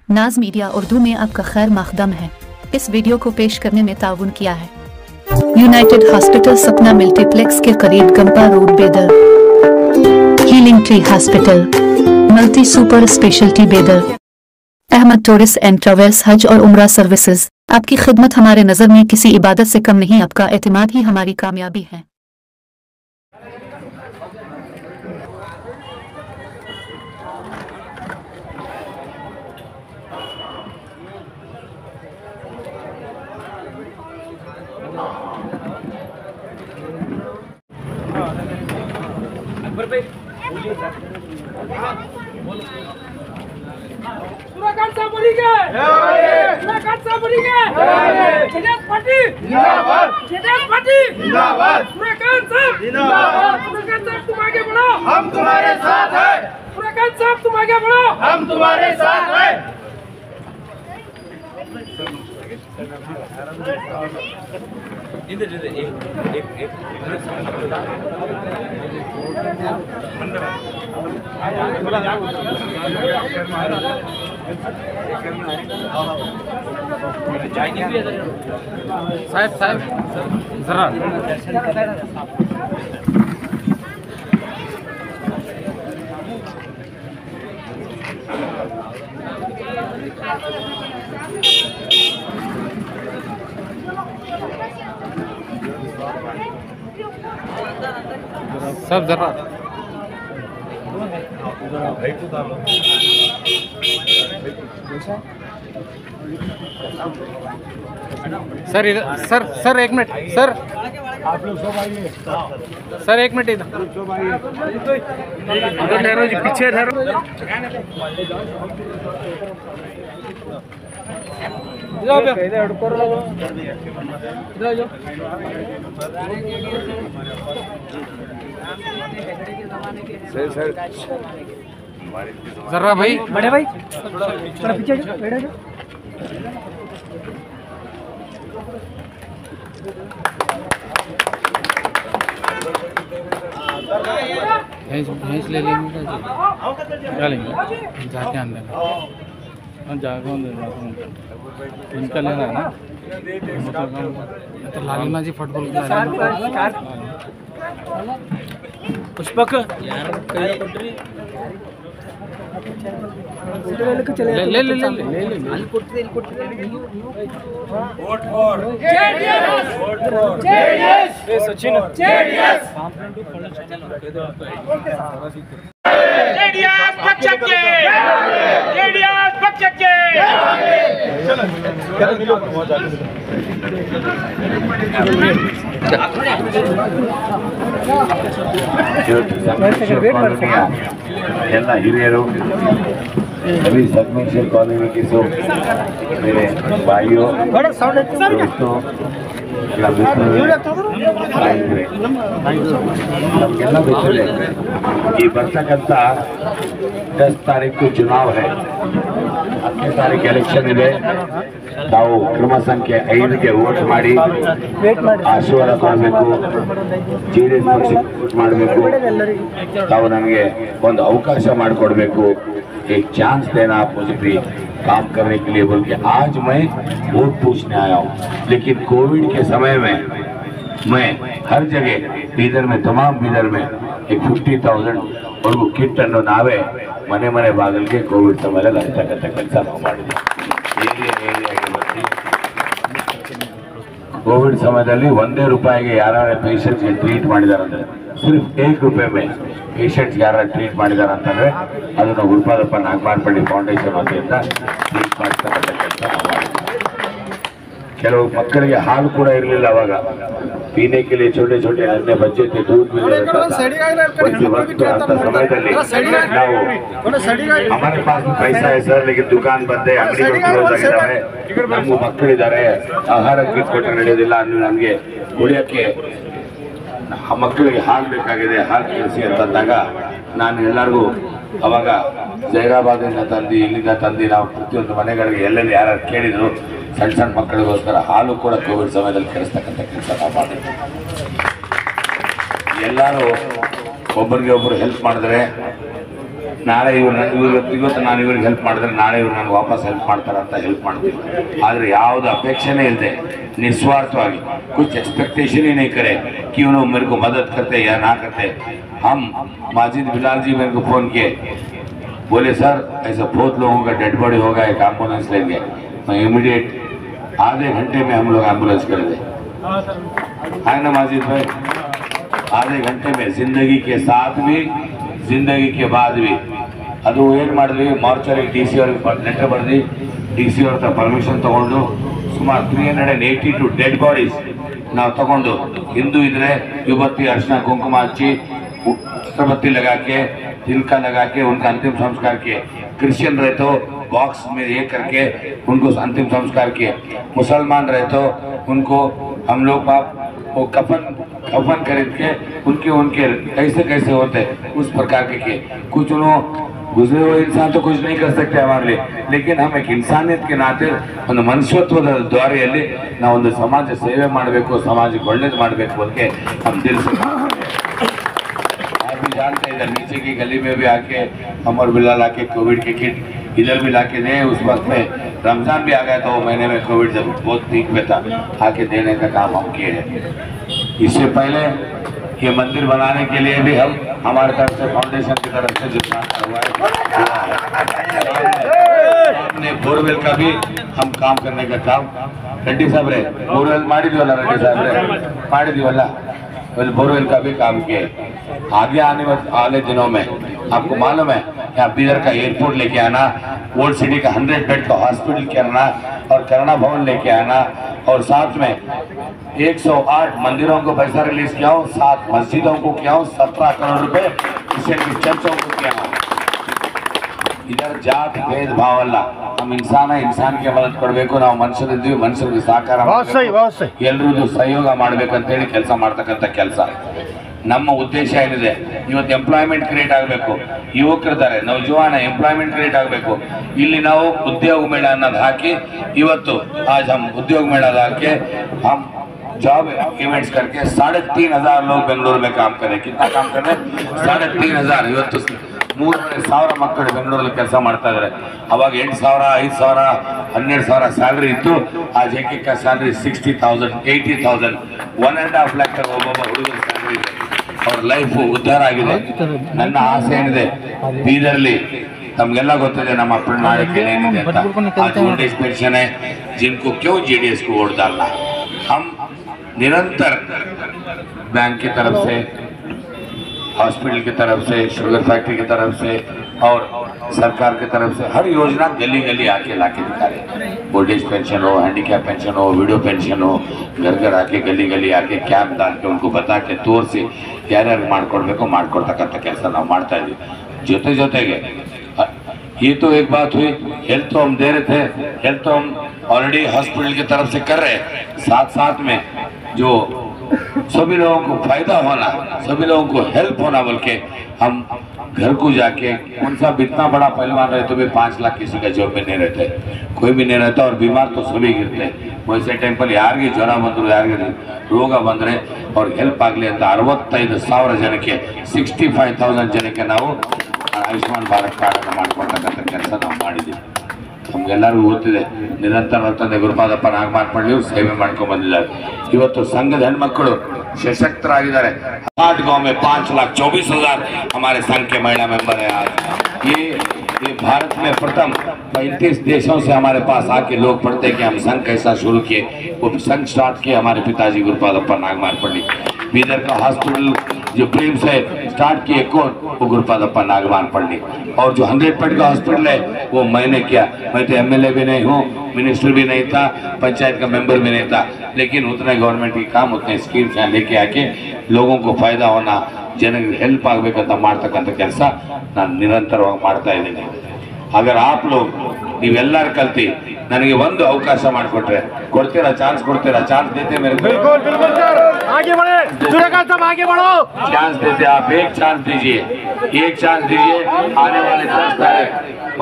नाज मीडिया उर्दू में आपका खैर मकदम है। इस वीडियो को पेश करने में ताउन किया है यूनाइटेड हॉस्पिटल सपना मल्टीप्लेक्स के करीब गंपा रोड बेदर, healing tree hospital, multi super speciality बेदर, अहमद टूरिस्ट एंड ट्रैवल्स हज और उम्रा सर्विसेज। आपकी खिदमत हमारे नज़र में किसी इबादत से कम नहीं, आपका एतमाद ही हमारी कामयाबी है। तुम आगे बढ़ो, हम तुम्हारे साथ हैं। साहब तुम आगे बढ़ो, हम तुम्हारे साथ हैं। साहब जरा सब जरा सर इधर सर एक मिनट सर, आप लोग सब आइए सर एक मिनट इधर सब आइए ठहरो जी, पीछे ठहरो। जरा भाई, बड़े भाई थोड़ा पीछे बैठो जो। भैंस ले लेंगे क्या लेंगे, जाके अंदर जाकर इनका लेना है ना, तो लालिमा जी फुटबॉल पुष्पक ले ले ले vote for JDS, vote for JDS, Sachin JDS, JDS पक्षके, जेडीएस पक्षके। ಎಲ್ಲ ಹಿರಿಯರು, सभी संगमेश्वर कॉलोनी की सो मेरे भाइयों दोस्तों ನಮಗೆಲ್ಲ ಗೊತ್ತಿದೆ ಈ ಬರ್ತಕ್ಕಂಥ 10 ತಾರೀಕು ಚುನಾವ್ है, 10ನೇ ತಾರೀಕು ಎಲೆಕ್ಷನ್ ಇದೆ। ನಾವು ಕ್ರಮ ಸಂಖ್ಯೆ 5ಗೆ ವೋಟ್ ಮಾಡಿ ಆಶೀರ್ವಾದ ಮಾಡಬೇಕು, ಜೆಡಿಎಸ್ ಪಕ್ಷಕ್ಕೆ ವೋಟ್ ಮಾಡಬೇಕು। ತಾವು ನನಗೆ ಒಂದು ಅವಕಾಶ ಮಾಡಿಕೊಡ್ಬೇಕು, एक चांस देना आप मुझे भी काम करने के लिए बोल के आज मैं वोट पूछने आया हूँ। लेकिन कोविड के समय में मैं हर जगह बीदर में, तमाम बीदर में एक 50,000 और वो किट अನ್ನು ನಾವೇ ಮನೆ ಮನೆ ಬಾಗಿಲಿಗೆ ಕೋವಿಡ್ ಸಮಯದಲ್ಲಿ ಹಂಚತಕ್ಕಂಥ ಕೆಲಸ ನಾವು ಮಾಡಿದ್ವಿ। ಕೋವಿಡ್ ಸಮಯದಲ್ಲಿ ₹1 ಯಾರ ಪೇಷಂಟ್ಗೆ ಟ್ರೀಟ್ ಮಾಡಿದಾರಂದ್ರೆ, ಸಿರ್ಫ್ ₹1 में ಪೇಷಂಟ್ ಯಾರ ಟ್ರೀಟ್ ಮಾಡಿದಾರಂತಂದ್ರೆ ಅದನ್ನು ಗುರುಪಾದಪ್ಪ ನಾಗಮಾರ್ಪಳ್ಳಿ ಫೌಂಡೇಶನ್ ವತಿಯಿಂದ ಟ್ರೀಟ್ ಮಾಡ್ತಕ್ಕಂಥ ಕೆಲಸ ನಾವು ಮಾಡಿದ್ವಿ। ಕೆಲವು ಮಕ್ಕಳಿಗೆ ಹಾಲು ಕೂಡ ಇರಲಿಲ್ಲ ಅವಾಗ, पीने के लिए छोटे छोटे अन्य बच्चे थे, दूध भी नहीं रहता था। उसी वक्त अंत समयದಲ್ಲಿ ನಾವು हमारे पास भी पैसा है सर, लेकिन दुकान बंद है, अंगಡಿಗಳು ಕ್ಲೋಸ್ ಆಗಿದ್ದಾವೆ, ನಮ್ಮ ಮಕ್ಕಳಿದ್ದಾರೆ, ಆಹಾರ ಕಿಟ್ ಕೊಟ್ಟರೆ ನಡೆಯೋದಿಲ್ಲ, ನನಗೆ ಕುಡಿಯೋಕ್ಕೆ ಮಕ್ಕಳಿಗೆ ಹಾಲು ಬೇಕಾಗಿದೆ, ಹಾಲು ಕಳಿಸಿ ಅಂತಂದಾಗ ನಾನು ಎಲ್ಲರಿಗೂ ಅವಾಗ ಜೈರಾಬಾದಿಂದ ತಂದು ಇಲ್ಲಿಂದ ತಂದು ನಾವು ಪ್ರತಿಯೊಂದು ಮನೆಗಳಿಗೆ ಎಲ್ಲೆಲ್ಲಿ ಯಾರು ಕೇಳಿದ್ರು ಸಣ್ಣ ಸಣ್ಣ ಮಕ್ಕಳಿಗೋಸ್ಕರ ಹಾಲು ಕೂಡ ಕೋವಿಡ್ ಸಮಯದಲ್ಲಿ ಕಳಿಸ್ತಕ್ಕಂಥ ಕೆಲಸ ನಾವು ಮಾಡಿದ್ವಿ। ಎಲ್ಲರೂ ಒಬ್ಬರಿಗೆ ಒಬ್ಬರು ಹೆಲ್ಪ್ ಮಾಡಿದ್ರೆ ನಾಳೆ ಇವತ್ತು ನಾನು ಇವ್ರಿಗೆ ಹೆಲ್ಪ್ ಮಾಡಿದ್ರೆ ನಾಳೆ ಇವ್ರು ನನಗೆ ವಾಪಸ್ ಹೆಲ್ಪ್ ಮಾಡ್ತಾರೆ ಅಂತ ಹೆಲ್ಪ್ ಮಾಡ್ತೀವಿ. ಆದರೆ ಯಾವುದು ಅಪೇಕ್ಷೆನೇ ಇಲ್ಲದೆ निस्वार्थವಾಗಿ कुछ एक्सपेक्टेशन ही नहीं करे कि उन्होंने मेरे को मदद करते या ना करते। हम माजिद बिलाल जी मेरे को फ़ोन किए, बोले सर ऐसा बहुत लोगों का डेड बॉडी होगा, एक एम्बुलेंस लेंगे। मैं इमीडिएट आधे घंटे में हम लोग एम्बुलेंस कर दे है ना माजिद भाई, आधे घंटे में जिंदगी के साथ भी जिंदगी के बाद भी। ಅದು ಏನು ಮಾಡಿದ್ವಿ, ಮಾರ್ಚರಿ DC ಅವ್ರಿಗೆ ಲೆಟರ್ ಬರೆದು DC ಅವ್ರ ಹತ್ರ ಪರ್ಮಿಷನ್ ತಗೊಂಡು ಸುಮಾರು 382 ಡೆಡ್ ಬಾಡೀಸ್ ನಾವು ತಗೊಂಡು, ಹಿಂದೂ इधर युवती अर्चना कुंकुम हच्ची अगरबत्ती लगा के तिलका लगा के उनका अंतिम संस्कार किए। क्रिश्चियन रहे तो बॉक्स में ये करके उनको अंतिम संस्कार किए। मुसलमान रहे तो उनको हम लोग वो कफन खरीद के उनके कैसे कैसे होते उस प्रकार के किए। कुछ उन्होंने गुजरे हुए इंसान तो कुछ नहीं कर सकते हमारे लिए, लेकिन हम एक इंसानियत के नाते ಒಂದು ಮನುಷ್ಯತ್ವದ ದ್ವಾರೆಯಲ್ಲಿ ನಾವು ಒಂದು ಸಮಾಜ ಸೇವೆ ಮಾಡಬೇಕು, ಸಮಾಜಕ್ಕೆ ಒಳ್ಳೇದು ಮಾಡಬೇಕು ಅಂತ हम दिल से आप भी जानते हैं। इधर नीचे की गली में भी आके अमर बिलाल आके कोविड के किट इधर भी लाके दे। उस वक्त में रमजान भी आ गया था, वो महीने में कोविड जब बहुत पीक पे था, आके देने का काम हम किए हैं। इससे पहले ये मंदिर बनाने के लिए भी हम हमारे तरफ से फाउंडेशन की तरफ से जितना हुआ है, बोरवेल का भी हम काम करने का काम रेड्डी साहब रे बोरवेल मारिदीवಲ್ಲ रेड्डी साहब रे मारिदीवಲ್ಲ बोरवेल का भी काम किए। आगे आने वाले दिनों में आपको मालूम है यहाँ बीदर का एयरपोर्ट लेके आना, ओल्ड सिटी का 100 बेड का हॉस्पिटल करना और करुणा भवन लेके आना, और साथ में 108 मंदिरों को पैसा रिलीज किया हूँ, 7 मस्जिदों को किया हूँ, 17 करोड़ रुपए क्रिश्चियन की चर्चों को किया हूँ। इधर जात भेदभाव अಲ್ಲ, हम इंसान है, इंसान के मदद ಕೊಡಬೇಕು, ನಾವು ಮನುಷ್ಯರಿದ್ದೀವಿ, ಮನುಷ್ಯರಿಗೆ ಸಹಕಾರ ಎಲ್ಲರೂ ಸಹಯೋಗ ಮಾಡಬೇಕಂತ ಹೇಳಿ ಕೆಲಸ ಮಾಡ್ತಕ್ಕಂಥ ಕೆಲಸ ನಮ್ಮ ಉದ್ದೇಶ ಏನಿದೆ। ಇವತ್ತು ಎಂಪ್ಲಾಯ್ಮೆಂಟ್ ಕ್ರಿಯೇಟ್ ಆಗಬೇಕು, ಯುವಕರಿದ್ದಾರೆ ನೌಜವಾನ ಎಂಪ್ಲಾಯ್ಮೆಂಟ್ ಕ್ರಿಯೇಟ್ ಆಗಬೇಕು। ಇಲ್ಲಿ ನಾವು ಉದ್ಯೋಗ ಮೇಳ ಅನ್ನೋದು ಹಾಕಿ ಇವತ್ತು आज हम उद्योग मेला हाके हम जॉब इवेंट्स करके 3500 लोग बेंगलुरु में काम करें। कितना काम कर रहे हैं? 3500। ಇವತ್ತು 3000 ಮಕ್ಕಳು ಬೆಂಗಳೂರಲ್ಲಿ ಕೆಲಸ ಮಾಡ್ತಾ ಇದ್ದಾರೆ। ಅವಾಗ 8000 5000 12000 ಸ್ಯಾಲರಿ ಇತ್ತು, आज एक का ಸ್ಯಾಲರಿ 60,000 80,000 1.5 लाख ಒಬ್ಬೊಬ್ಬ ಹುಡುಗರ ಸ್ಯಾಲರಿ ಇದೆ, ಅವ್ರ ಲೈಫ್ ಉದ್ಧಾರ ಆಗಿದೆ। ನನ್ನ ಆಸೆ ಏನಿದೆ, ಬೀದರ್ಲಿ तमगेला गोत्तिदे ನಮ್ಮ ಪ್ರಣಾಳಿಕೆ ಏನಿದೆ ಅಂತ। आज ओल्ड एज पेंशन है, जिनको क्यों JDS को वोट डालना। हम निरंतर बैंक की तरफ से, हॉस्पिटल की तरफ से, शुगर फैक्ट्री की तरफ से और सरकार की तरफ से हर योजना गली गली आके लाके दिखा रहे। ओल्ड एज पेंशन हो, हैंडीकैप पेंशन हो, विडो पेंशन हो, घर घर आके गली गली आके कैंप डाल के उनको बता के तोरिಸಿ ಯಾರ್ಯಾರು ಮಾಡ್ಕೊಡ್ತಕ್ಕಂಥ ಕೆಲಸ ನಾವು ಮಾಡ್ತಾ ಇದ್ದೀವಿ। ಜೊತೆ ಜೊತೆಗೆ ये तो एक बात हुई, हेल्थ तो हम दे रहे थे, हेल्थ तो हम ऑलरेडी हॉस्पिटल की तरफ से कर रहे, साथ साथ में जो सभी लोगों को फायदा होना, सभी लोगों को हेल्प होना बोल के हम घर को जाके उन सब इतना बड़ा पहलवान रहे तो भी 5 लाख किसी का जॉब में नहीं रहते, कोई भी नहीं रहता, और बीमार तो सभी गिरते। वैसे टेंपल यारिगे ಜ್ವರ ಬಂದ್ರು, ಯಾರಿಗೆ ರೋಗ ಬಂದರೆ और हेल्प ಆಗಲಿ ಅಂತ 65,000 ಜನಕ್ಕೆ 65,000 ಜನಕ್ಕೆ ನಾವು ಆಯುಷ್ಮಾನ್ ಭಾರತ್ ಕಾರ್ಡ್ ಅನ್ನು ಮಾಡಿಕೊಡ್ತಕ್ಕಂಥ ಕೆಲಸ ನಾವು ಮಾಡಿದ್ದೀವಿ। ನಮಗೆಲ್ಲರಿಗೂ ಗೊತ್ತಿದೆ, ನಿರಂತರ ತಂದೆ ಗುರುಪಾದಪ್ಪ ನಾಗಮಾರ್ಪಳ್ಳಿ ಸೇವೆ ಮಾಡ್ಕೊಂಡು ಬಂದಿದ್ದಾರೆ। ಇವತ್ತು ಸಂಘದ ಹೆಣ್ಮಕ್ಕಳು सशक्तरागिದ್ದಾರೆ। 8 गांव में 5,24,000 हमारे संघ के महिला मेंबर है। आज ये भारत में प्रथम 35 देशों से हमारे पास आके लोग पढ़ते कि हम संघ कैसा शुरू किए। वो संघ स्टार्ट किए हमारे पिताजी गुरुपादप्पा नागमारपल्ली। बीदर का हॉस्पिटल जो प्रेम से स्टार्ट किए कौन, वो गुरुपादप्पा नागमारपल्ली। और जो 100 बेड का हॉस्पिटल है वो मैंने किया। मैं तो MLA भी नहीं हूँ, मिनिस्टर भी नहीं था, पंचायत का मेंबर भी नहीं था, लेकिन उतने गवर्नमेंट की काम, उतने स्कीम्स यहाँ लेके आके लोगों को फायदा होना, ಜನರಿಗೆ ಹೆಲ್ಪ್ ಆಗಬೇಕಂತ ಮಾಡ್ತಕ್ಕಂಥ ಕೆಲಸ ನಾನು ನಿರಂತರವಾಗಿ ಮಾಡ್ತಾ ಇದ್ದೀನಿ। अगर आप लोग ನೀವೆಲ್ಲರೂ ಕಲ್ತಿ ನನಗೆ ಒಂದು ಅವಕಾಶ ಮಾಡಿಕೊಟ್ರೆ ಕೊಡ್ತೀರಾ, ಚಾನ್ಸ್ ಕೊಡ್ತೀರಾ? ಚಾನ್ಸ್ देते मेरे को? बिल्कुल बिल्कुल सर, आगे बढ़े सूर्यकांत साहब, आगे बढ़ो। चांस देते आप, एक चांस दीजिए, एक चांस दीजिए। आने वाले 10 तारीख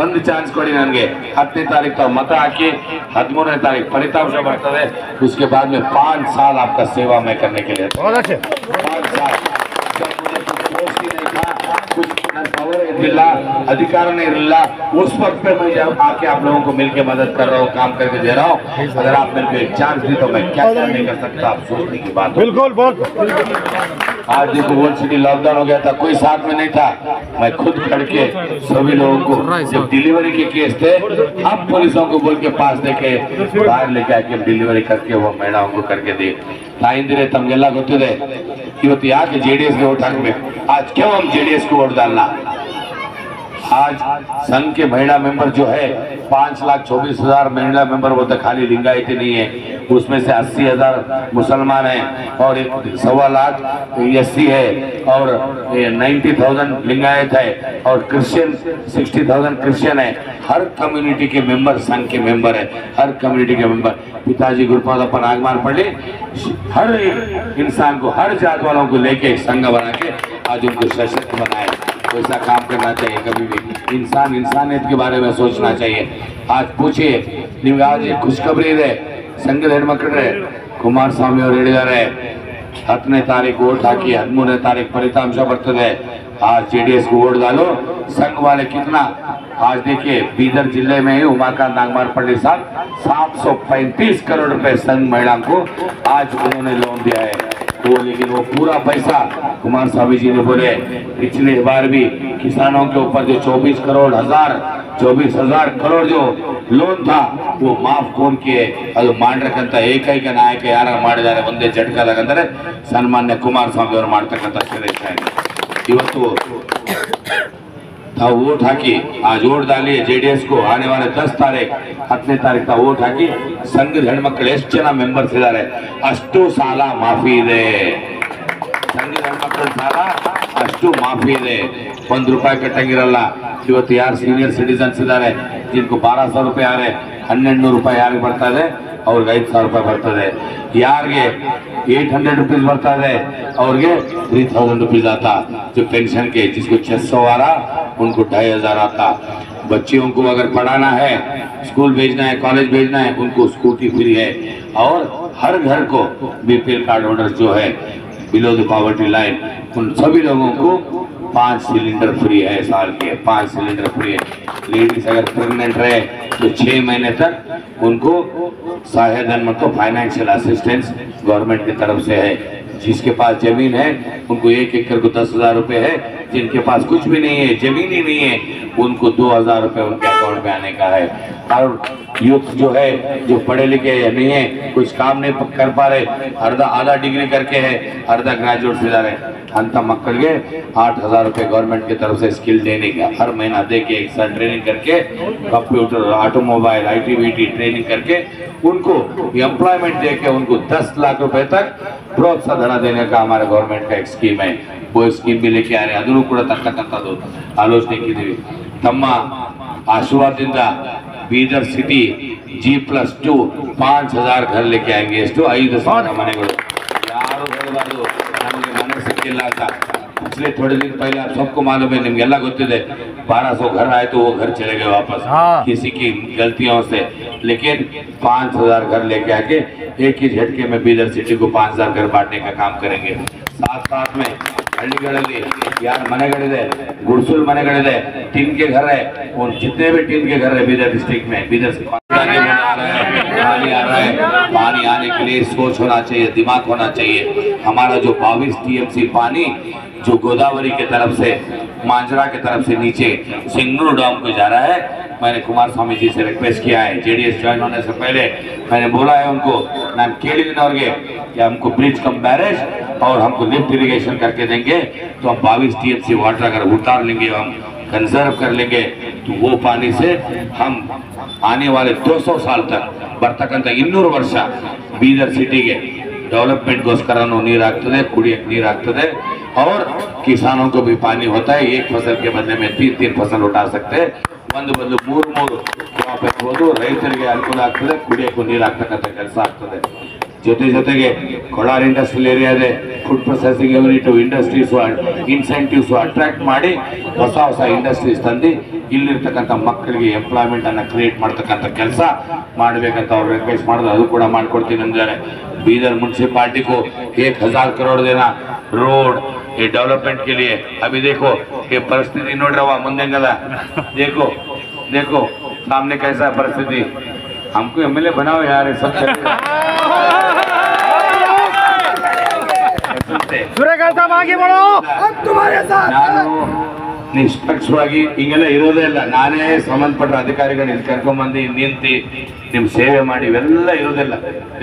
ಒಂದು ಚಾನ್ಸ್ ಕೊಡಿ ನನಗೆ। 10ನೇ तारीख तो मत हाकि 13ನೇ तारीख फलितांश बರ್ತದೆ। उसके बाद में 5 साल आपका सेवा मैं करने के लिए, बहुत अच्छे। 5 साल जब मुझे कुछ सोच ही नहीं था, कुछ पावर इरला अधिकार नहीं इरला, उस वक्त पे मैं जब आके आप लोगों को मिलके मदद कर रहा हूँ, काम करके दे रहा हूँ। अगर आप मेरे को एक चांस दी तो मैं क्या नहीं कर सकता, आप सोचने की बात। बिल्कुल बहुत। आज देखो वर्ल्ड सिटी लॉकडाउन हो गया था, कोई साथ में नहीं था, मैं खुद खड़ के सभी लोगों को, जब डिलीवरी के केस थे हम पुलिसों को बोल के पास देके बाहर लेके आके डिलीवरी करके वो महिलाओं को करके दी। ताइंदिरे तमಗೆಲ್ಲ ಗೊತ್ತಿದೆ ಇವತ್ತು ಯಾಕೆ जेडीएस के वोट हाकಬೇಕು, आज क्यों हम जेडीएस को वोट डालना। आज संघ के महिला मेंबर जो है 5,24,000 महिला मेंबर, वो तो खाली लिंगायत नहीं है, उसमें से 80,000 मुसलमान हैं और 1.25 लाख एससी है और 90,000 लिंगायत है और क्रिश्चियन 60,000 क्रिश्चियन है। हर कम्युनिटी के मेंबर संघ के मेंबर है, हर कम्युनिटी के मेंबर। पिताजी गुरुपादप्पा नागमार पढ़े हर इंसान को, हर जात वालों को लेके एक संघ बना के आज उनको सशक्त बनाए। वैसा काम करना चाहिए, कभी भी इंसान इंसानियत के बारे में सोचना चाहिए। आज पूछिए निम्गे आज खुशखबरी ಇದೆ, ಸಂಘದ ಹೆಣ್ಮಕ್ಳೇ ಕುಮಾರಸ್ವಾಮಿ ಅವರು ಹೇಳಿದ್ದಾರೆ 10ನೇ ತಾರೀಕು वोट ಹಾಕಿ 13ನೇ ತಾರೀಕು ಫಲಿತಾಂಶ ಬರ್ತದೆ, आज जेडीएस को वोट डालो। संघ वाले कितना, आज देखिए बीदर जिले में ही उमाकांत नागमार पल्ली साहब 735 करोड़ रुपए संघ महिला को आज उन्होंने लोन दिया है वो, लेकिन वो पूरा पैसा कुमार स्वामी जी ने बोले पिछले बार भी किसानों के ऊपर जो 24,000 करोड़ जो लोन था वो माफ कौन किए, ಅದು ಮಾಡಿರಕಂತ ಏಕೈಕ ನಾಯಕ ಯಾರು ಮಾಡಿದ್ದಾರೆ ಒಂದೇ ಜಟ್ಕಾದಾಗ ಅಂದರೆ ಸನ್ಮಾನ್ಯ ಕುಮಾರಸ್ವಾಮಿ ಅವರು ಮಾಡ್ತಕ್ಕಂಥ ಶ್ರೇಷ್ಠ ಇದೆ। ಇವತ್ತು ताऊ वोट हाकी, आज वोट डालिए जेडीएस को, आने वाले 10 तारीख 10ನೇ ತಾರೀಕು ताऊ वोट हाकी। ಸಂಘದ ಹೆಣ್ಮಕ್ಳು ಎಷ್ಟು ಜನ ಮೆಂಬರ್ಸ್ ಇದ್ದಾರೆ ಅಷ್ಟು ಸಾಲ ಮಾಫಿ ಇದೆ, ಸಂಘದ ಹೆಣ್ಮಕ್ಳ ಸಾಲ ಅಷ್ಟು ಮಾಫಿ ಇದೆ, ₹1 ಕಟ್ಟಂಗಿರಲ್ಲ। ಇವತ್ತು ಯಾರು ಸೀನಿಯರ್ ಸಿಟಿಜನ್ಸ್ ಇದ್ದಾರೆ जिनको 1200 रुपये आ रहे, 1200 रुपये ಯಾರಿಗೆ ಬರ್ತಾ ಇದೆ ಅವ್ರಿಗೆ 5,000 रुपये ಬರ್ತದೆ, ಯಾರಿಗೆ 800 रुपीज ಬರ್ತಾ ಇದೆ ಅವ್ರಿಗೆ 3,000 रुपीज आता। जो पेंशन के जिसको 600 आ रहा उनको 2,500 आता। बच्चियों को अगर पढ़ाना है, स्कूल भेजना है, कॉलेज भेजना है, उनको स्कूटी फ्री है। और हर घर को बीपीएल कार्ड होल्डर जो है बिलो द पॉवर्टी लाइन, उन सभी लोगों को 5 सिलेंडर फ्री है, साल के 5 सिलेंडर फ्री है। लेडीज अगर प्रेग्नेंट रहे तो 6 महीने तक उनको सहायता मतलब फाइनेंशियल असिस्टेंस गवर्नमेंट की तरफ से है। जिसके पास जमीन है उनको 1 एकड़ को 10,000 रुपये है, जिनके पास कुछ भी नहीं है, जमीन ही नहीं है, उनको 2,000 रुपये उनके अकाउंट में आने का है। और यूथ जो है जो पढ़े लिखे नहीं है, कुछ काम नहीं कर पा रहे, आधा डिग्री करके है, आधा ग्रेजुएट से जा रहे, अंत मक्कलिगे 8,000 रुपये गवर्नमेंट की तरफ से स्किल देने का हर महीना दे के एक साथ ट्रेनिंग करके कंप्यूटर, ऑटोमोबाइल, ITBT ट्रेनिंग करके उनको एम्प्लॉयमेंट दे के उनको 10 लाख रुपए तक प्रोत्साहन धन देने का हमारे गवर्नमेंट का एक स्कीम है। वो स्कीम भी लेके आ रहे, ಅದನ್ನು ಕೂಡ ತಕ್ಕಂತದ್ದು ಆಲೋಚನೆ ಇದ್ದೀವಿ। ತಮ್ಮ ಆಶೀರ್ವಾದದಿಂದ ಬೀದರ್ ಸಿಟಿ G+2 5,000 घर लेके आएंगे, ಎಷ್ಟು 5,000 ಮನೆಗಳು। ಯಾರು ಹೇಳಬಾರದು ನಮಗೆ ಮನೆ ಸಿಕ್ಕಿಲ್ಲ ಅಂತ। पिछले थोड़े दिन पहले आप सबको मालूम है, निमಗೆಲ್ಲ ಗೊತ್ತಿದೆ 1200 घर आए तो वो घर चले गए वापस किसी की गलतियों से, लेकिन 5,000 घर लेके आके एक ही झटके में बीदर सिटी को 5,000 घर बांटने का काम करेंगे। साथ में हल्लीಗಳಲ್ಲಿ यार मನೆಗಳಿದೆ, गुड़सुल मನೆಗಳಿದೆ, टिन के घर है, और जितने भी टिन के घर है बीदर डिस्ट्रिक्ट में, बीदर से पानी आ रहा है, पानी आने के लिए सोच होना चाहिए, दिमाग होना चाहिए। हमारा जो 22 TMC पानी जो गोदावरी के तरफ से मांजरा के तरफ से नीचे सिंगनूर डैम को जा रहा है, मैंने कुमार स्वामी जी से रिक्वेस्ट किया है, जेडीएस ज्वाइन होने से पहले मैंने बोला है उनको, नाम केलिन कि हमको ब्रिज कम बैरेज और हमको लिफ्ट इरिगेशन करके देंगे तो हम 22 TMC वाटर अगर उतार लेंगे, हम कंजर्व कर लेंगे, तो वो पानी से हम आने वाले 200 साल तक ಬರ್ತಕ್ಕಂಥ 200 ವರ್ಷ ಬೀದರ್ ಸಿಟಿಗೆ डेवलपमेंटಗೋಸ್ಕರ ನೀರು ಆಗ್ತದೆ, ಕುಡಿಯಕ್ಕೆ ನೀರು ಆಗ್ತದೆ, और किसानों को भी पानी होता है। एक फसल के बदले में 3 फसल उठा सकते हैं, ಒಂದು ಬದಲು 3 ಕ್ರಾಪ್ ಹಾಕಬಹುದು, ರೈತರಿಗೆ ಅನುಕೂಲ ಆಗ್ತದೆ, ಕುಡಿಯಕ್ಕೂ ನೀರು ಆಗ್ತಕ್ಕಂಥ ಕೆಲಸ ಆಗ್ತದೆ। ಜೊತೆಗೆ ಕೋಲಾರ ಇಂಡಸ್ಟ್ರಿಯಲ್ ಏರಿಯಾದ food processing unit industries incentives attract ಮಾಡಿ ಹೊಸ ಇಂಡಸ್ಟ್ರೀಸ್ ತಂದು ಇಲ್ಲಿರ್ತಕ್ಕಂಥ ಮಕ್ಕಳಿಗೆ ಎಂಪ್ಲಾಯ್ಮೆಂಟ್ ಅನ್ನ ಕ್ರಿಯೇಟ್ ಮಾಡ್ತಕ್ಕಂಥ ಕೆಲಸ ಮಾಡಬೇಕಂತ ಅವ್ರು ರಿಕ್ವೆಸ್ಟ್ ಮಾಡಿದ್ರು, ಅದು ಕೂಡ ಮಾಡ್ಕೊಡ್ತೀನಿ ಅಂದಿದ್ದಾರೆ। बीदर म्यूनसिपालिटी को 1000 करोड़ देना रोड ये डेवलपमेंट के लिए। अभी देखो ये परिस्थिति नोड़ रहा मुंदेंगला, देखो देखो सामने कैसा परिस्थिति। हमको एमएलए बनाओ यार, सब सूर्यकांत साहब आगे बढ़ो, हम तुम्हारे साथ। ನಿಷ್ಪಕ್ಷವಾಗಿ ಹಿಂಗೆಲ್ಲ ಇರೋದೇ ಇಲ್ಲ, ನಾನೇ ಸಂಬಂಧಪಟ್ಟ ಅಧಿಕಾರಿಗಳನ್ನ ಕರ್ಕೊಂಡ್ಬಂದು ನಿಂತು ನಿಮ್ಮ ಸೇವೆ ಮಾಡಿ ಇವೆಲ್ಲ ಇರೋದಿಲ್ಲ,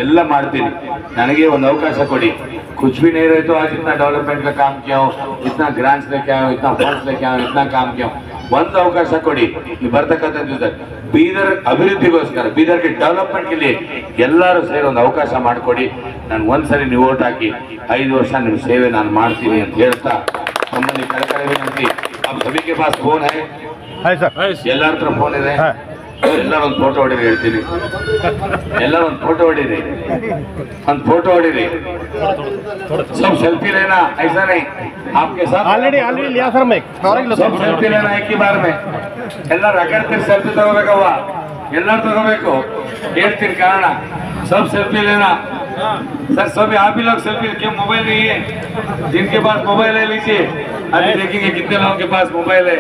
ಎಲ್ಲ ಮಾಡ್ತೀನಿ। ನನಗೆ ಒಂದು ಅವಕಾಶ ಕೊಡಿ, कुछ भी नहीं रहे तो आज इतना डेवलपमेंट का काम किया हो, इतना ग्रांट्स लेके आया हो, इतना फंड्स लेके आया हो, इतना काम किया हो, ಒಂದು ಅವಕಾಶ ಕೊಡಿ। ಈ ಬರ್ತಕ್ಕಂಥ ಬೀದರ್ ಅಭಿವೃದ್ಧಿಗೋಸ್ಕರ ಬೀದರ್ಗೆ ಡೆವಲಪ್ಮೆಂಟ್ लिए ಎಲ್ಲರೂ ಸೇರಿ ಒಂದು ಅವಕಾಶ ಮಾಡಿಕೊಡಿ। ನಾನು ಒಂದ್ಸರಿ ನೀವು ಓಟ್ ಹಾಕಿ 5 ವರ್ಷ ನಿಮ್ಮ ಸೇವೆ ನಾನು ಮಾಡ್ತೀನಿ ಅಂತ ಹೇಳ್ತಾ ನಮ್ಮಲ್ಲಿ ಕಳಕಳಿ ವಿನಂತಿ। अब सभी के पास फोन है सर, ಎಲ್ಲರ ಹತ್ರ ಫೋನ್ ಇದೆ, ಎಲ್ಲರೂ ಒಂದು ಫೋಟೋ ಹೊಡಿರಿ ಹೇಳ್ತೀನಿ, ಎಲ್ಲರೂ ಒಂದು ಫೋಟೋ ಹೊಡಿರಿ, ಒಂದು ಫೋಟೋ ಹೊಡಿರಿ, सब सेल्फी लेना, ऐसा नहीं आपके साथ ऑलरेडी लिया सर मैं, सब सेल्फी लेना एक ही बार में, ಎಲ್ಲರೂ ಅಗರ್ತಿರ್ ಸೆಲ್ಫಿ ತಗೋಬೇಕವ್ವ, ಎಲ್ಲರೂ ತಗೋಬೇಕು, ಹೇಳ್ತೀನಿ ಕಾರಣ, सब सेल्फी लेना सर, सभी आप ही लोग सेल्फी, क्यों मोबाइल नहीं है, जिनके पास मोबाइल है लीजिए, अभी देखेंगे कितने लोगों के पास मोबाइल है,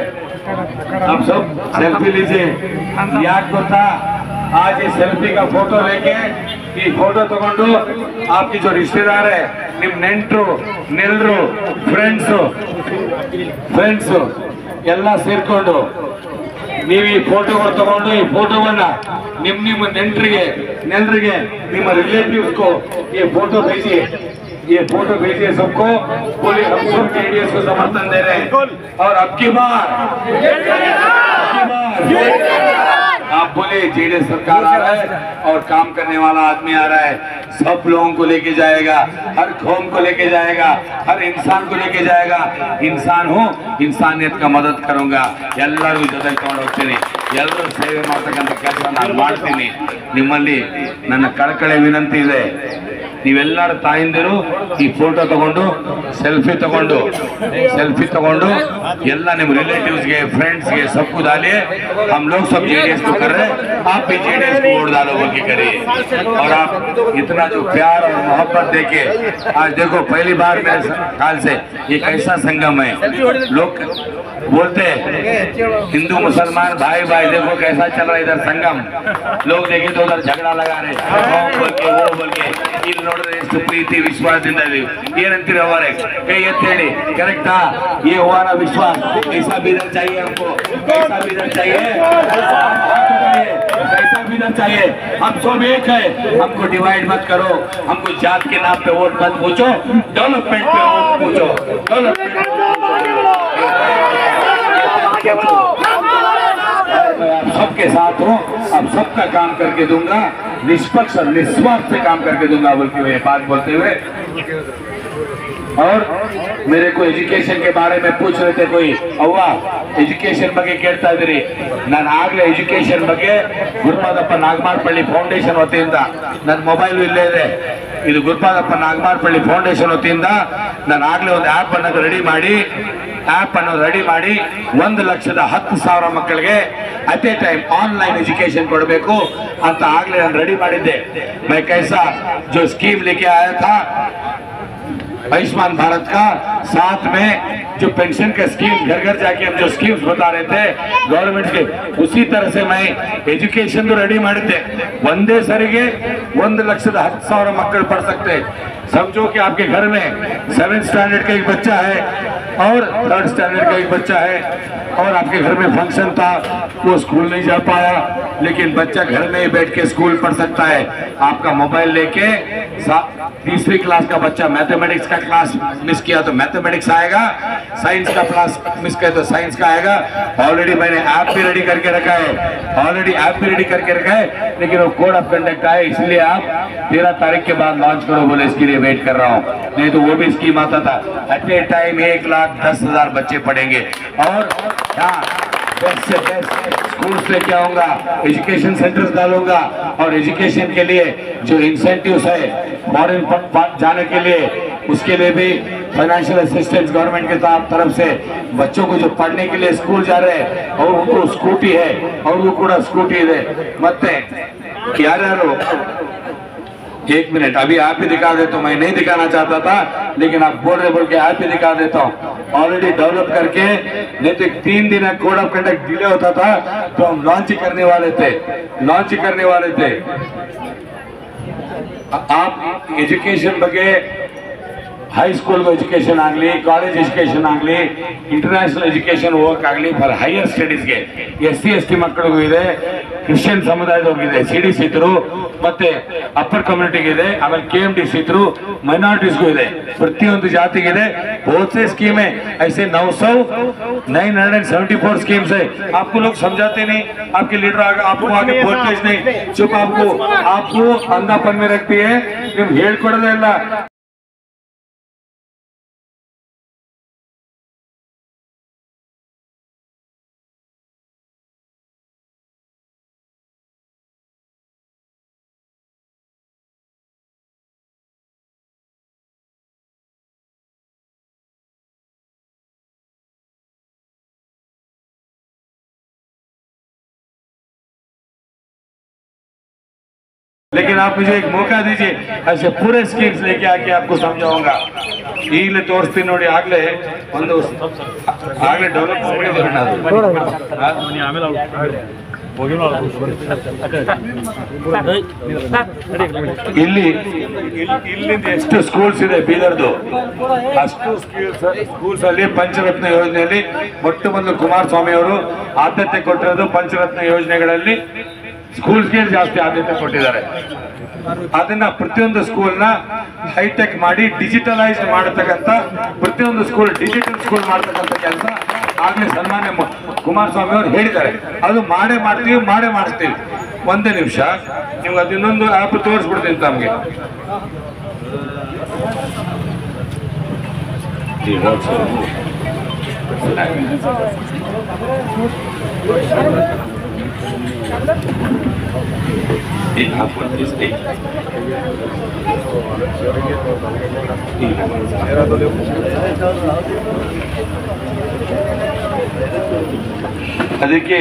आप सब सेल्फी लीजिए। याद को था आज ये सेल्फी का फोटो लेके ये फोटो तಗೊಂಡು आपकी जो रिश्तेदार है, निम नेंटरू नेल्रू ಫ್ರೆಂಡ್ಸ್ ಎಲ್ಲ ಸೇರ್ಕೊಂಡು ನೀವು ಈ ಫೋಟೋಗಳು ತಗೊಂಡು ಈ ಫೋಟೋವನ್ನ ನಿಮ್ಮ ನೆಂಟರಿಗೆ ನಿಮ್ಮ रिलेटिव्स को ये फोटो भेजिए, ये फोटो भेजिए सबको, बोलिए हम सब जेडीएस को समर्थन दे रहे हैं। और अब की बार आप बोले जेडीएस सरकार आ रहा है और काम करने वाला आदमी आ रहा है, सब लोगों को लेके जाएगा, हर कौम को लेके जाएगा, हर इंसान को लेके जाएगा। इंसान हूँ, इंसानियत का मदद करूंगा, ಎಲ್ಲರೂ ಜೊತೆ ತಗೊಂಡು ಹೋಗ್ತೀನಿ, ಎಲ್ಲರೂ ಸೇವೆ ಮಾಡ್ತಕ್ಕಂಥ ಕೆಲಸ ನಾನು ಮಾಡ್ತೀನಿ। ನಿಮ್ಮಲ್ಲಿ ನನ್ನ ಕಳಕಳಿ ವಿನಂತಿ ಇದೆ, ನೀವೆಲ್ಲರೂ ತಾಯಿಂದಿರು ಈ ಫೋಟೋ ತಗೊಂಡು सेल्फी तಗೊಂಡು ಎಲ್ಲ ನಿಮ್ಮ रिलेटिव्स के फ्रेंड्स के सबको डालिए। हम लोग सब जेडीएस को कर रहे हैं, आप भी जेडीएस को वोट डालो बोल के करिए। और आप इतना जो प्यार और मोहब्बत देके आज देखो पहली बार मेरे ख्याल से ये कैसा संगम है, लोग बोलते हैं हिंदू मुसलमान भाई भाई, देखो कैसा चल रहा है इधर संगम, लोग देखे तो उधर झगड़ा लगा रहे बोल के वो बोल के, ಇಲ್ಲಿ ನೋಡಿದ್ರೆ ಎಷ್ಟು ಪ್ರೀತಿ ವಿಶ್ವಾಸದಿಂದ ಇದೀವಿ, ಏನಂತೀರಿ ಅವರೇ ಕೈ ಎತ್ತಿ ಹೇಳಿ, ಕರೆಕ್ಟಾ? ये हुआ ना विश्वास, ऐसा बीदर चाहिए हमको, कैसा बीदर चाहिए, कैसा बीदर चाहिए, हम सब एक है, हमको डिवाइड मत करो, हमको जात के नाम पे वोट मत पूछो, डेवलपमेंट पे वोट पूछो, सबके साथ हूँ, अब सबका काम करके दूंगा, निष्पक्ष और निस्वार्थ से काम करके दूंगा बोलते हुए बात बोलते हुए। और मेरे को एजुकेशन के बारे में पूछ रहे थे कोई, ಅವ್ವ ಎಜುಕೇಶನ್ ಬಗ್ಗೆ ಕೇಳ್ತಾ ಇದ್ದೀರಿ, ನಾನು ಆಗ್ಲೇ ಎಜುಕೇಶನ್ ಬಗ್ಗೆ ಗುರುಪಾದಪ್ಪ ನಾಗಮಾರಪಳ್ಳಿ ಫೌಂಡೇಶನ್ ವತಿಯಿಂದ ನನ್ನ ಮೊಬೈಲ್ ಇಲ್ಲೇ ಇದೆ, ಇದು ಗುರುಪಾದಪ್ಪ ನಾಗಮಾರಪಳ್ಳಿ ಫೌಂಡೇಶನ್ ವತಿಯಿಂದ ನಾನು ಆಗ್ಲೇ ಒಂದು ಆ್ಯಪ್ ಅನ್ನೋದು ರೆಡಿ ಮಾಡಿ 1,10,000 ಮಕ್ಕಳಿಗೆ at A time online education ಕೊಡಬೇಕು ಅಂತ ಆಗ್ಲೇ ನಾನು ರೆಡಿ ಮಾಡಿದ್ದೆ। मैं कैसा जो स्कीम लेके आया था आयुष्मान भारत का, साथ में जो पेंशन का स्कीम घर घर जाके हम जो स्कीम्स बता रहे थे गवर्नमेंट के, उसी तरह से मैं एजुकेशन तो रेडी ಮಾಡಿದ್ದೆ। ಒಂದೇ ಸರಿಗೆ 1,10,000 ಮಕ್ಕಳು पढ़ सकते हैं। समझो कि आपके घर में 7th स्टैंडर्ड का एक बच्चा है और 3rd स्टैंडर्ड का एक बच्चा है, और आपके घर में फंक्शन था, वो स्कूल नहीं जा पाया, लेकिन बच्चा घर में ही बैठ के स्कूल पढ़ सकता है। आपका मोबाइल लेके 3री क्लास का बच्चा मैथमेटिक्स का क्लास मिस किया तो मैथमेटिक्स आएगा, साइंस का क्लास मिस किया तो साइंस का आएगा। ऑलरेडी मैंने ऐप भी रेडी करके रखा है, लेकिन वो कोड ऑफ कंडक्ट आए, इसलिए आप 13 तारीख के बाद लॉन्च करो बोले, इसके लिए वेट कर रहा हूँ। नहीं तो वो भी स्कीम आता था, एट ए टाइम 1,10,000 बच्चे पढ़ेंगे। और बेस्ट से बेस्ट स्कूल्स लेके आऊंगा, एजुकेशन सेंटर्स डालूंगा और एजुकेशन के लिए जो इंसेंटिव्स है फॉरेन जाने के लिए उसके लिए भी फाइनेंशियल असिस्टेंस गवर्नमेंट के तरफ से बच्चों को जो पढ़ने के लिए स्कूल जा रहे हैं और उनको स्कूटी है और वो ಕೂಡ स्कूटी ಇದೆ ಮತ್ತೆ ಯಾರ್ಯಾರು एक मिनट अभी आप ही दिखा देता हूँ, मैं नहीं दिखाना चाहता था लेकिन आप बोल के आप ही दिखा देता हूँ। ऑलरेडी डेवलप करके, नहीं तो 3 दिन कोड ऑफ कंडक्ट डिले होता था तो हम लॉन्च करने वाले थे। आप एजुकेशन ಬಗ್ಗೆ ಹೈಸ್ಕೂಲ್ ಎಜುಕೇಶನ್ ಆಗಲಿ, ಕಾಲೇಜ್ ಎಜುಕೇಶನ್ ಆಗಲಿ, ಇಂಟರ್ನ್ಯಾಷನಲ್ ಎಜುಕೇಶನ್ ಹೋಗಕ್ಕಾಗಲಿ ಫಾರ್ ಹೈಯರ್ ಸ್ಟಡೀಸ್ಗೆ SC ST ಮಕ್ಕಳಿಗೂ ಇದೆ, ಕ್ರಿಶ್ಚಿಯನ್ ಸಮುದಾಯದವ್ರಿಗಿದೆ, CDC ಇದ್ರು, ಮತ್ತೆ ಅಪ್ಪರ್ ಕಮ್ಯುನಿಟಿಗೆ ಇದೆ, ಆಮೇಲೆ KMTC ಇದ್ರು, ಮೈನಾರಿಟೀಸ್ಗೂ ಇದೆ, ಪ್ರತಿಯೊಂದು ಜಾತಿಗಿದೆ। बहुत से स्कीम है ऐसे 974 स्कीम्स है। आपको लोग समझाते नहीं, आपके लीडर आपको आगे बोलते नहीं, चुप आपको अंधापन में रखती है, ಹೇಳ್ಕೊಡೋದೇ ಇಲ್ಲ। लेकिन आप मुझे एक मौका दीजिए, ऐसे पूरे स्कीम्स लेके आके आपको समझाऊंगा। ಈಗಲೇ ತೋರಿಸ್ತೀನಿ ನೋಡಿ, ಆಗಲೇ ಡೆವಲಪ್ ಇಲ್ಲಿಂದ ಎಷ್ಟು ಸ್ಕೂಲ್ಸ್ ಇದೆ ಬೀದರ್ದು, ಅಷ್ಟು ಸ್ಕೂಲ್ಸ್ ಅಲ್ಲಿ ಪಂಚರತ್ನ ಯೋಜನೆಯಲ್ಲಿ ಮೊಟ್ಟ ಮೊದಲು ಕುಮಾರಸ್ವಾಮಿ ಅವರು ಆದ್ಯತೆ ಕೊಟ್ಟಿರೋದು ಪಂಚರತ್ನ ಯೋಜನೆಗಳಲ್ಲಿ ಸ್ಕೂಲ್ಸ್ಗೆ ಜಾಸ್ತಿ ಆದ್ಯತೆ ಕೊಟ್ಟಿದ್ದಾರೆ। ಅದನ್ನ ಪ್ರತಿಯೊಂದು ಸ್ಕೂಲ್ನ ಹೈಟೆಕ್ ಮಾಡಿ ಡಿಜಿಟಲೈಸ್ ಮಾಡತಕ್ಕಂಥ, ಪ್ರತಿಯೊಂದು ಸ್ಕೂಲ್ ಡಿಜಿಟಲ್ ಸ್ಕೂಲ್ ಮಾಡತಕ್ಕಂಥ ಕೆಲಸ ಆಗ್ಲೇ ಸನ್ಮಾನ್ಯ ಕುಮಾರಸ್ವಾಮಿ ಅವರು ಹೇಳಿದ್ದಾರೆ। ಅದು ಮಾಡೇ ಮಾಡಿಸ್ತೀವಿ। ಒಂದೇ ನಿಮಿಷ ನಿಮ್ಗೆ ಅದು ಇನ್ನೊಂದು ಆ್ಯಪ್ ತೋರಿಸ್ಬಿಡ್ತೀನಿ ತಮಗೆ। ಅದಕ್ಕೆ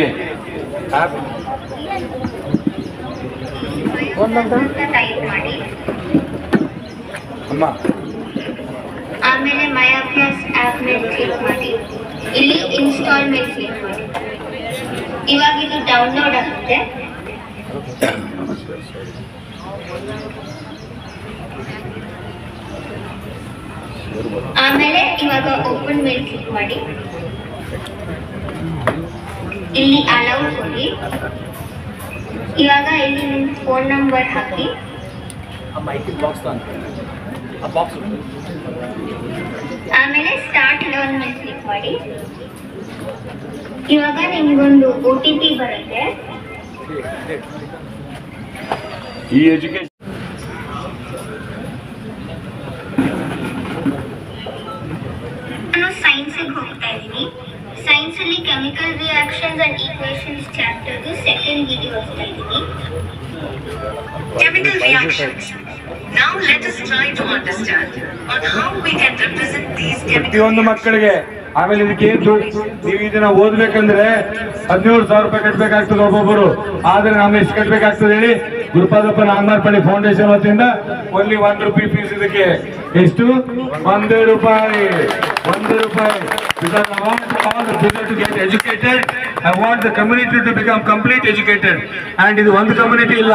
ಅಮ್ಮ ಆಮೇಲೆ ಮೈ ಅಭ್ಯಾಸ್ ಆಪ್ ಮೇಲೆ ಕ್ಲಿಕ್ ಮಾಡಿ, ಇಲ್ಲಿ ಇನ್ಸ್ಟಾಲ್ ಮೇಲೆ ಕ್ಲಿಕ್ ಮಾಡಿ। ಇವಾಗ ಇದು ಡೌನ್ಲೋಡ್ ಆಗುತ್ತೆ। ಆಮೇಲೆ ಇವಾಗ ಓಪನ್ ಮೇಲೆ ಕ್ಲಿಕ್ ಮಾಡಿ, ಇಲ್ಲಿ ಅಲೌ ಕೊಡಿ। ಇವಾಗ ಇಲ್ಲಿ ನಿಮ್ಮ ಫೋನ್ ನಂಬರ್ ಹಾಕಿ, ಆಮೇಲೆ ಸ್ಟಾರ್ಟ್ ಲರ್ನ್ ಮೇಲೆ ಕ್ಲಿಕ್ ಮಾಡಿ। ಇವಾಗ ನಿಮ್ಗೊಂದು OTP ಬರುತ್ತೆ। ಈ ಎಜುಕೇಶನ್ ನಾನು ಸೈನ್ಸಿಗೆ ಹೋಗ್ತಾ ಇದ್ದೀನಿ। ಸೈನ್ಸ್ ಅಲ್ಲಿ ಕೆಮಿಕಲ್ ರಿಯಾಕ್ಷನ್ಸ್ ಅಂಡ್ ಈಕ್ವೇಷನ್ಸ್ ಚಾಪ್ಟರ್ದು ಸೆಕೆಂಡ್ ವಿಡಿಯೋ ಹೋಗ್ತಾ ಇದ್ದೀನಿ। Chemical reactions. Now let us try to understand on how we can represent these chemical ಪ್ರತಿಯೊಂದು ಮಕ್ಕಳಿಗೆ ಆಮೇಲೆ ಇದಕ್ಕೆ ನೀವು ಇದನ್ನ ಓದ್ಬೇಕಂದ್ರೆ 17,000 ರೂಪಾಯಿ ಕಟ್ಟಬೇಕಾಗ್ತದೆ ಒಬ್ಬೊಬ್ಬರು। ಆದ್ರೆ ನಾವು ಎಷ್ಟು ಕಟ್ಟಬೇಕಾಗ್ತದೆ ಹೇಳಿ? ಗುರುಪಾದಪ್ಪ ನಾಗಮಾರ್ಪಳ್ಳಿ ಫೌಂಡೇಶನ್ ವತಿಯಿಂದ ಓನ್ಲಿ 1 ರೂಪಾಯಿ ಫೀಸ್ ಇದಕ್ಕೆ। ಎಷ್ಟು? 1 ರೂಪಾಯಿ। Because I want all the people to get educated. I want the community to become complete educated. And ಇದು ಒಂದು ಕಮ್ಯುನಿಟಿ ಇಲ್ಲ,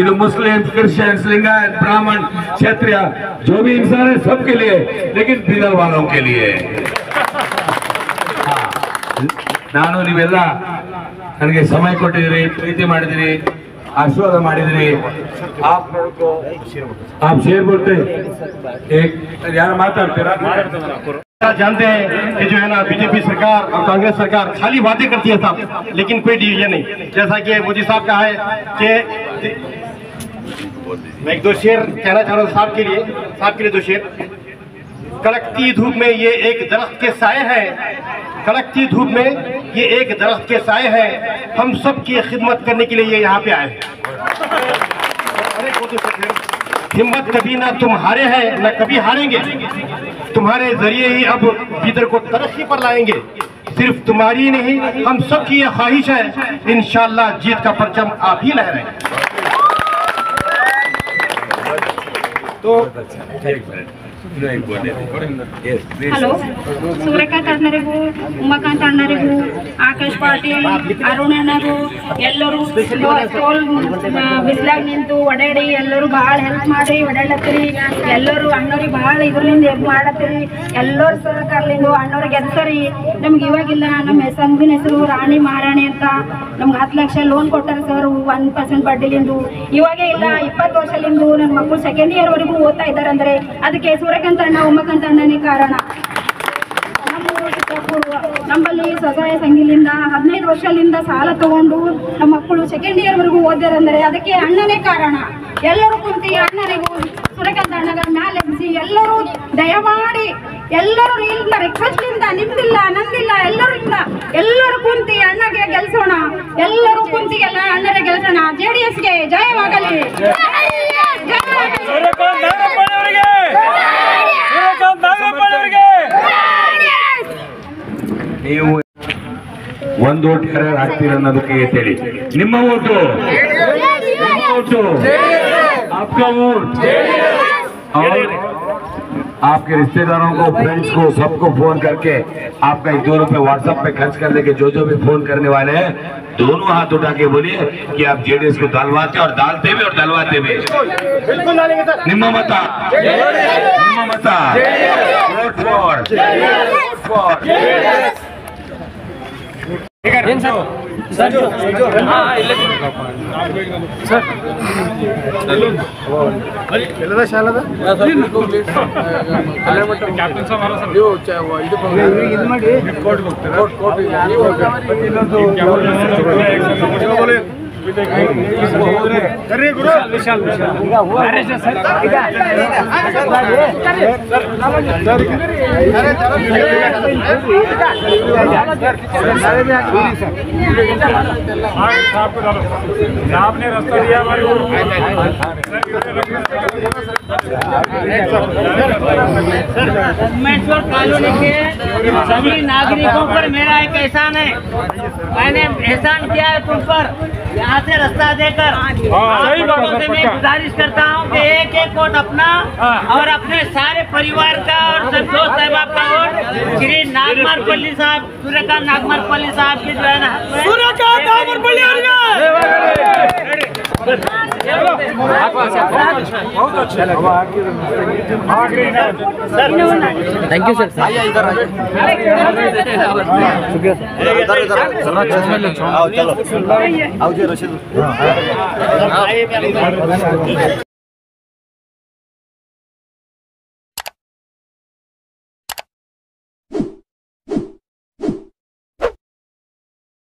ಇದು ಮುಸ್ಲಿम, क्रिश्चियंस, लिंगायत, ब्राह्मण, क्षत्रिय, जो भी इंसान है सबके लिए, लेकिन बीदर वालों के लिए। ನಾನು ನೀವೆಲ್ಲ ನನಗೆ ಸಮಯ ಕೊಟ್ಟಿದ್ದೀರಿ, ಪ್ರೀತಿ ಮಾಡಿದಿರಿ, आशीर्वाद ಮಾಡಿದಿರಿ। आप शेर बोलते एक यार माताಡ್ತೀರಾ? जानते हैं कि जो है ना बीजेपी सरकार और कांग्रेस सरकार खाली बातें करती है साहब, लेकिन कोई डिसीजन नहीं। जैसा कि मोदी साहब कहा है कि मैं 2 शेर कहना चाह रहा हूँ साहब के लिए 2 शेर। कड़कती धूप में ये एक दरख्त के साए हैं, कड़कती धूप में ये एक दरख्त के साए हैं, हम सब की खिदमत करने के लिए ये यहाँ पे आए हैं। हिम्मत कभी ना तुम हारे हैं ना कभी हारेंगे, तुम्हारे जरिए ही अब बीदर को तरक्की पर लाएंगे। सिर्फ तुम्हारी नहीं, हम सब की ये ख्वाहिश है, इंशाअल्लाह जीत का परचम आप ही लहराएंगे। तो ಹಲೋ, ಸೂರ್ಯಕಾಂತ್ ಅಣ್ಣರಿಗೂ, ಉಮಾಕಾಂತ್ ಅಣ್ಣರಿಗೂ, ಆಕಾಶ್ ಪಾಟೀಲ್, ಅರುಣ್ ಅಣ್ಣಗೂ ಎಲ್ಲರೂ ಟೋಲ್ ಬಿಸ್ಲಾಗ ನಿಂತು ಒಡಾಡಿ ಎಲ್ಲರೂ ಭಾಳ ಹೆಲ್ಪ್ ಮಾಡಿ ಒಡಾಡತ್ತೀರಿ. ಎಲ್ಲರೂ ಅಣ್ಣವ್ರಿಗೆ ಭಾಳ ಇದರಿಂದ ಮಾಡತ್ತೀರಿ. ಎಲ್ಲರೂ ಸಹಕಾರಲಿಂದು ಅಣ್ಣವ್ರಿಗೆ ಗೆಲ್ಸರಿ. ನಮ್ಗೆ ಇವಾಗಿಲ್ಲ, ನಮ್ಮ ಸಂಘದ ಹೆಸರು ರಾಣಿ ಮಹಾರಾಣಿ ಅಂತ. ನಮ್ಗೆ 10 ಲಕ್ಷ ಲೋನ್ ಕೊಟ್ಟಾರೆ ಸರ್, 1% ಬಡ್ಡಿಲಿಂದು. ಇವಾಗೇ ಇಲ್ಲ, 20 ವರ್ಷಲಿಂದು ನನ್ನ ಮಕ್ಕಳು ಸೆಕೆಂಡ್ ಇಯರ್ ವರೆಗೂ ಓದ್ತಾ ಇದ್ದಾರೆ. ಅಂದರೆ ಅದಕ್ಕೆ ಸೂರ್ಯಕಾಂತ್ ಅಣ್ಣ, ಉಮಾಕಾಂತ್ ಅಣ್ಣನೇ ಕಾರಣ. ನಮ್ಮಲ್ಲಿ ಸ್ವಸಹಾಯ ಸಂಘದಿಂದ 15 ವರ್ಷದಿಂದ ಸಾಲ ತಗೊಂಡು ನಮ್ಮ ಮಕ್ಕಳು ಸೆಕೆಂಡ್ ಇಯರ್ ವರೆಗೂ ಓದ್ಯಾರಂದರೆ ಅದಕ್ಕೆ ಅಣ್ಣನೇ ಕಾರಣ. ಎಲ್ಲರೂ ಕುಂತು ಅಣ್ಣನಿಗೂ ಸೂರ್ಯಕಾಂತ್ ಅಣ್ಣಗ ಮ್ಯಾಲೆ ಎಬ್ಬಿಸಿ ಎಲ್ಲರೂ ದಯಮಾಡಿ ಎಲ್ಲರೂ ಇಲ್ಲಿಂದ ರಿಕ್ವೆಸ್ಟ್ಲಿಂದ, ನಿಮ್ದಿಲ್ಲ ನಂದಿಲ್ಲ, ಎಲ್ಲರೂ ಕುಂತು ಅಣ್ಣಗೆ ಗೆಲ್ಸೋಣ. ಎಲ್ಲರೂ ಕುಂತು ಎಲ್ಲ ಅಣ್ಣರೇ ಗೆಲ್ಸೋಣ. JDSಗೆ ಜಯವಾಗಲಿ. ನೀವು ಒಂದು ಓಟ್ ಯಾರು ಹಾಕ್ತೀರ ಅನ್ನೋದಕ್ಕೆ ಹೇಳಿ. ನಿಮ್ಮ ಓಟು, आपका वोट और आपके रिश्तेदारों को, फ्रेंड्स को, सबको फोन करके आपका 1-2 रुपए व्हाट्सएप पे खर्च कर देके जो भी फोन करने वाले हैं, दोनों हाथ उठा के बोलिए कि आप JDS को दलवाते और डालते हुए और दलवाते हुए ನಿಮ್ಮ ಮತ, वोट फॉर आपने रास्ता दिया हमारे को। कॉलोनी के सभी नागरिकों पर मेरा एक एहसान है। मैंने एहसान किया है तुम पर, यहाँ से रास्ता देकर। आप लोगों से मैं गुजारिश करता हूँ कि एक वोट अपना और अपने सारे परिवार का और सब दोस्त साहब का वोट श्री नागमारपल्ली साहब, सूर्यकांत नागमारपल्ली साहब की जो है ना, Suryakant Nagmarpalli. Thank you sir.